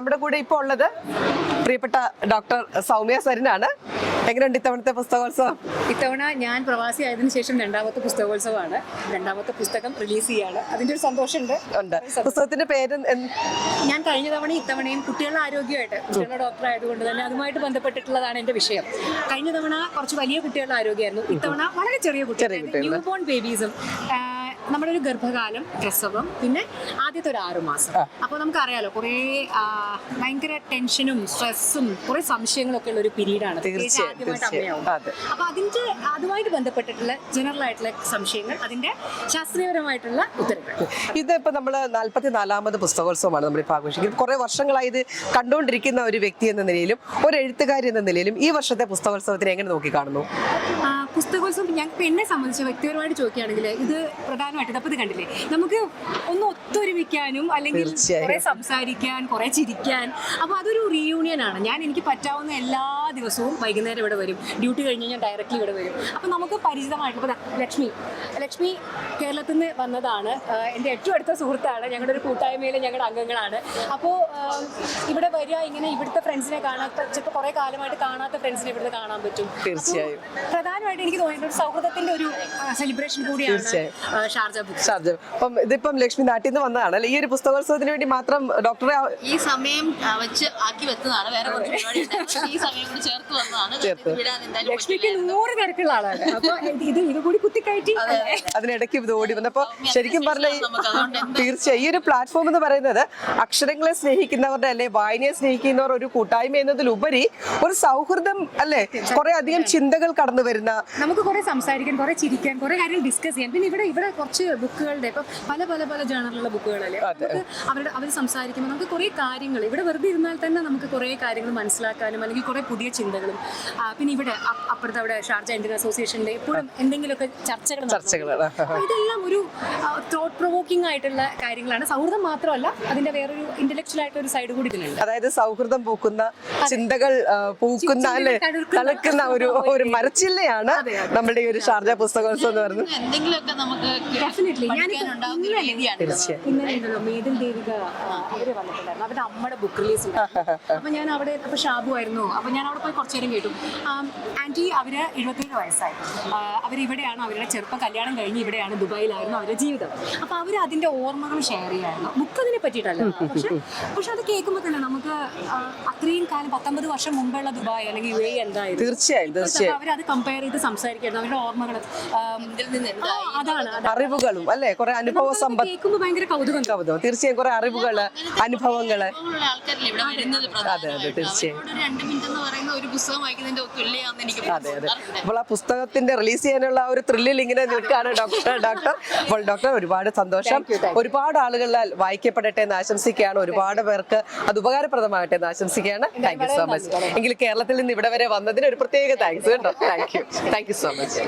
നമ്മുടെ കൂടെ ഇപ്പോൾ ഉള്ളത് പ്രിയപ്പെട്ട ഡോക്ടർ സൗമ്യ സരിനാണ്. എങ്ങനെയുണ്ട് ഇത്തവണത്തെ പുസ്തകോത്സവം? ഇത്തവണ ഞാൻ പ്രവാസി ആയതിനു ശേഷം രണ്ടാമത്തെ പുസ്തകോത്സവമാണ്. രണ്ടാമത്തെ പുസ്തകം റിലീസ് ചെയ്യാണ്. അതിന്റെ ഒരു സന്തോഷമുണ്ട്. പുസ്തകത്തിന്റെ പേര്? ഞാൻ കഴിഞ്ഞ തവണയും ഇത്തവണയും കുട്ടികളുടെ ആരോഗ്യമായിട്ട്, കുട്ടികളുടെ ഡോക്ടർ ആയതുകൊണ്ട് തന്നെ അതുമായിട്ട് ബന്ധപ്പെട്ടിട്ടുള്ളതാണ് എന്റെ വിഷയം. കഴിഞ്ഞ തവണ കുറച്ച് വലിയ കുട്ടികളുടെ ആരോഗ്യമായിരുന്നു. ഇത്തവണ വളരെ ചെറിയ കുട്ടികൾ, ന്യൂ ബോൺ ബേബീസും, നമ്മുടെ ഒരു ഗർഭകാലം, പ്രസവം, പിന്നെ ആദ്യത്തെ ഒരു 6 മാസം. അപ്പോൾ നമുക്കറിയാലോ കുറേ ഭയങ്കര ടെൻഷനും സ്ട്രെസ്സും കുറെ സംശയങ്ങളൊക്കെ ഉള്ള ഒരു പീരീഡാണ് ആദ്യമായിട്ട് അമ്മയാവും. അപ്പൊ അതുമായിട്ട് ബന്ധപ്പെട്ടിട്ടുള്ള ജനറൽ ആയിട്ടുള്ള സംശയങ്ങൾ, അതിന്റെ ശാസ്ത്രീയപരമായിട്ടുള്ള ഉത്തരങ്ങൾ. ഇതിപ്പോ നമ്മള് 44ാമത് പുസ്തകോത്സവമാണ് നമ്മളിപ്പോൾ ആഘോഷിക്കുന്നത്. കുറെ വർഷങ്ങളായി ഇത് കണ്ടുകൊണ്ടിരിക്കുന്ന ഒരു വ്യക്തി എന്ന നിലയിലും ഒരു എഴുത്തുകാരി എന്ന നിലയിലും ഈ വർഷത്തെ പുസ്തകോത്സവത്തിനെ എങ്ങനെ നോക്കി കാണുന്നു? പുസ്തകോത്സവം ഞങ്ങൾക്ക് എന്നെ സംബന്ധിച്ച് വ്യക്തിപരമായിട്ട് ചോദിക്കുകയാണെങ്കിൽ ഇത് പ്രധാനമായിട്ട് അപ്പോൾ ഇത് കണ്ടില്ലേ, നമുക്ക് ഒന്ന് ഒത്തൊരുമിക്കാനും അല്ലെങ്കിൽ കുറെ സംസാരിക്കാൻ, കുറെ ചിരിക്കാൻ. അപ്പോൾ അതൊരു റീയൂണിയൻ ആണ്. എനിക്ക് പറ്റാവുന്ന എല്ലാ ദിവസവും വൈകുന്നേരം ഇവിടെ വരും. ഡ്യൂട്ടി കഴിഞ്ഞ് ഞാൻ ഡയറക്റ്റ്ലി ഇവിടെ വരും. അപ്പോൾ നമുക്ക് പരിചിതമായിട്ടുള്ള ലക്ഷ്മി കേരളത്തിൽ നിന്ന് വന്നതാണ്. എൻ്റെ ഏറ്റവും അടുത്ത സുഹൃത്താണ്. ഞങ്ങളുടെ ഒരു കൂട്ടായ്മയിലെ ഞങ്ങളുടെ അംഗങ്ങളാണ്. അപ്പോൾ ഇവിടെ വരിക, ഇങ്ങനെ ഇവിടുത്തെ ഫ്രണ്ട്സിനെ കാണാത്ത, ചിലപ്പോൾ കുറേ കാലമായിട്ട് കാണാത്ത ഫ്രണ്ട്സിനെ ഇവിടുന്ന് കാണാൻ പറ്റും. തീർച്ചയായും പ്രധാനമായിട്ട് എനിക്ക് തോന്നിയിട്ട് ഒരു സൗഹൃദത്തിന്റെ ഒരു സെലിബ്രേഷൻ കൂടിയാണ് ഷാർജ ബുക്ക്. അപ്പം ഇതിപ്പം ലക്ഷ്മി നാട്ടിൽ നിന്ന് വന്നതാണ്. ഈ ഒരു പുസ്തകോത്സവത്തിന് വേണ്ടി മാത്രം ഡോക്ടറെ ഈ സമയം വെച്ച് ആക്കി വെച്ചതാണ്. വേറെ കുറച്ച് പരിപാടി ഈ സമയം കൂടി ചേർത്ത് വന്നതാണ്. ലക്ഷ്മിക്ക് 100 തിരക്കുള്ള ആളാണ്. അപ്പൊ ഇത് കൂടി കുത്തിക്കയറ്റി അതിനിടയ്ക്ക് ഇത് ഓടി വന്നപ്പോ ശരിക്കും പറഞ്ഞ തീർച്ചയായും ഈ ഒരു പ്ലാറ്റ്ഫോം എന്ന് പറയുന്നത് അക്ഷരങ്ങളെ സ്നേഹിക്കുന്നവരുടെ അല്ലെ വായനയെ സ്നേഹിക്കുന്നവർ ഒരു കൂട്ടായ്മ എന്നതിലുപരി ഒരു സൗഹൃദം അല്ലെ, കുറെ അധികം ചിന്തകൾ കടന്നു വരുന്ന, നമുക്ക് കുറെ സംസാരിക്കാൻ, കുറെ ചിരിക്കാൻ, കുറെ കാര്യങ്ങൾ ഡിസ്കസ് ചെയ്യാൻ. പിന്നെ ഇവിടെ കുറച്ച് ബുക്കുകളുടെ ഇപ്പൊ പല ജേണലുള്ള ബുക്കുകളല്ലേ, അവർ സംസാരിക്കുമ്പോൾ നമുക്ക് കുറെ കാര്യങ്ങൾ ഇവിടെ വെറുതെ ഇരുന്നാൽ തന്നെ നമുക്ക് കുറെ കാര്യങ്ങൾ മനസ്സിലാക്കാനും അല്ലെങ്കിൽ കുറെ പുതിയ ചിന്തകളും. പിന്നെ ഇവിടെ അപ്പുറത്തെ അവിടെ ഷാർജ ഇന്ത്യൻ അസോസിയേഷനിലെ എപ്പോഴും എന്തെങ്കിലുമൊക്കെ ചർച്ചകൾ. ഇതെല്ലാം ഒരു തോട്ട് പ്രൊവോക്കിംഗ് ആയിട്ടുള്ള കാര്യങ്ങളാണ്. സൗഹൃദം മാത്രമല്ല, അതിന്റെ വേറൊരു ഇന്റലക്ച്വൽ ആയിട്ട് ഒരു സൈഡ് കൂടി ഇതിനുണ്ട്. അതായത് സൗഹൃദം പൂക്കുന്ന, ചിന്തകൾ പൂക്കുന്ന അല്ലെ, തളുക്കുന്ന ഒരു മരച്ചില്ലയാണ് നമ്മുടെ ഈ ഒരു ഷാർജ പുസ്തകോത്സവം എന്ന് പറയുന്നത്. എന്തെങ്കിലുമൊക്കെ നമുക്ക് ഇന്നലെ മേതിൽ ദേവിക അവര് വന്നിട്ടുണ്ടായിരുന്നു. അവരുടെ അമ്മയുടെ ബുക്ക് റിലീസ് ഉണ്ട്. അപ്പൊ ഞാൻ അവിടെ, അപ്പൊ ഷാബു ആയിരുന്നു. അപ്പൊ ഞാൻ അവിടെ പോയി കുറച്ചു നേരം കേട്ടു. ആന്റി അവര് 77 വയസ്സായി. അവരിവിടെയാണ്, അവരുടെ ചെറുപ്പം കല്യാണം കഴിഞ്ഞ് ഇവിടെയാണ്, ദുബായിലായിരുന്നു അവരുടെ ജീവിതം. അപ്പൊ അവര് അതിന്റെ ഓർമ്മകൾ ഷെയർ ചെയ്യായിരുന്നു. ബുക്ക് അതിനെ പറ്റിയിട്ടല്ല, പക്ഷെ അത് കേൾക്കുമ്പോൾ തന്നെ നമുക്ക് അത്രയും കാലം 19 വർഷം മുമ്പുള്ള ദുബായ് അല്ലെങ്കിൽ UAE എന്തായിരുന്നു. തീർച്ചയായും അവരത് കമ്പയർ ചെയ്ത് സംസാരിക്കായിരുന്നു. അവരുടെ ഓർമ്മകൾ, അതാണ് അറിവുകളും അല്ലെ, കുറെ അനുഭവ സമ്പത്ത് കേൾക്കുമ്പോൾ ഭയങ്കര കൗതുകം. തീർച്ചയായും കുറെ അറിവുകള്, അനുഭവങ്ങള്. അതെ, തീർച്ചയായും. 2 മിനിറ്റ് എന്ന് പറയുന്ന ഒരു പുസ്തകം വായിക്കുന്നതിന്റെ തുല്യമാണെന്ന് എനിക്ക്. അതെ. അപ്പോൾ ആ പുസ്തകത്തിന്റെ റിലീസ് ചെയ്യാനുള്ള ഒരു ത്രില്ലിൽ ഇങ്ങനെ നിൽക്കുകയാണ് ഡോക്ടർ. അപ്പോൾ ഡോക്ടർ, ഒരുപാട് സന്തോഷം. ഒരുപാട് ആളുകളിൽ വായിക്കപ്പെടട്ടെ എന്ന് ആശംസിക്കുകയാണ്. ഒരുപാട് പേർക്ക് അത് ഉപകാരപ്രദമാകട്ടെ എന്ന് ആശംസിക്കുകയാണ്. Thank you so much. എങ്കിൽ കേരളത്തിൽ നിന്ന് ഇവിടെ വരെ വന്നതിന് ഒരു പ്രത്യേക താങ്ക്സ് കേട്ടോ. Thank you so much.